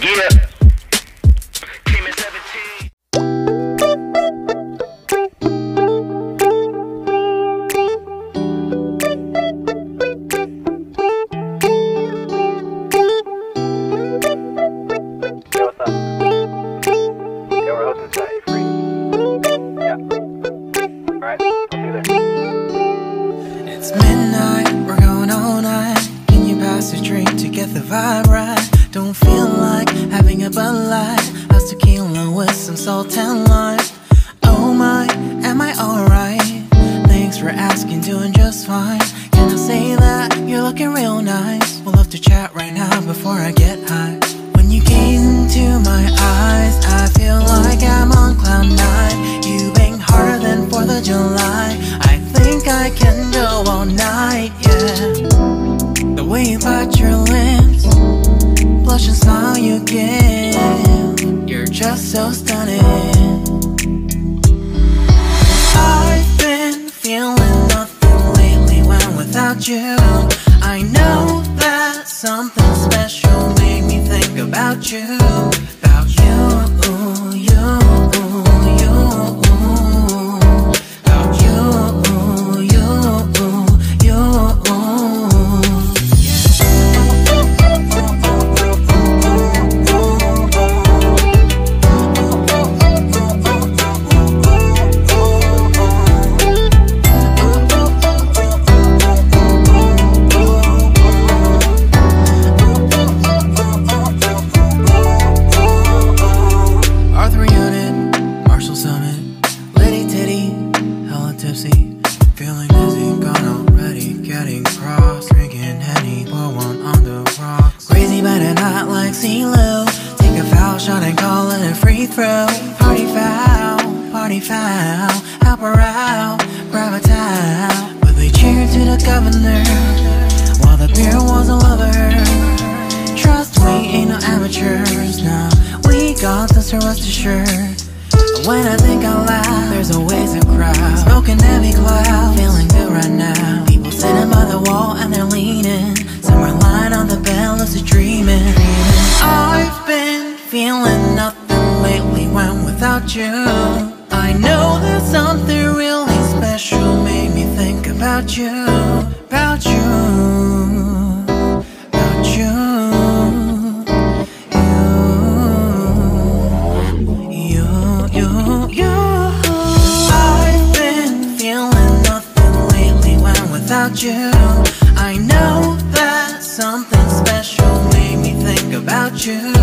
Yeah. Came at 17. Yo, what's up? Yo, we're hosting tonight. You free? Yeah. Alright, I'll see you there. It's midnight, we're going all night. Can you pass a drink to get the vibe right? Don't feel like having a Bud Light. How's tequila with some salt and lime? Oh my, am I alright? Thanks for asking, doing just fine. Can I say that you're looking real nice? We'll have to chat right now before I get high. When you gaze into my eyes, I feel like I'm on cloud nine. You bang harder than 4th of July. I think I can go all night, yeah. The way you bite your lips, blush and smile you give, you're just so stunning. I've been feeling nothing lately when without you. I know that something special made me think about you. About you, you, you. About you, you, you. Feeling dizzy, gone already, getting cross. Drinking Henny, pour one on the rocks. Crazy but not like CeeLo. Take a foul shot and call it a free throw. Party foul, help her out, grab a towel. But they cheered to the governor, while the beer was a lover. Trust we ain't no amateurs, nah. We got this, so rest assured. When I think out loud, there's always a crowd. Smoking heavy cloud, feeling good right now. People sitting by the wall and they're leaning. Somewhere lying on the bed, lucid dreaming. I've been feeling nothing lately when without you. I know that something really special made me think about you. About you. About you. I've been feeling nothing lately when without you. I know that something special made me think about you.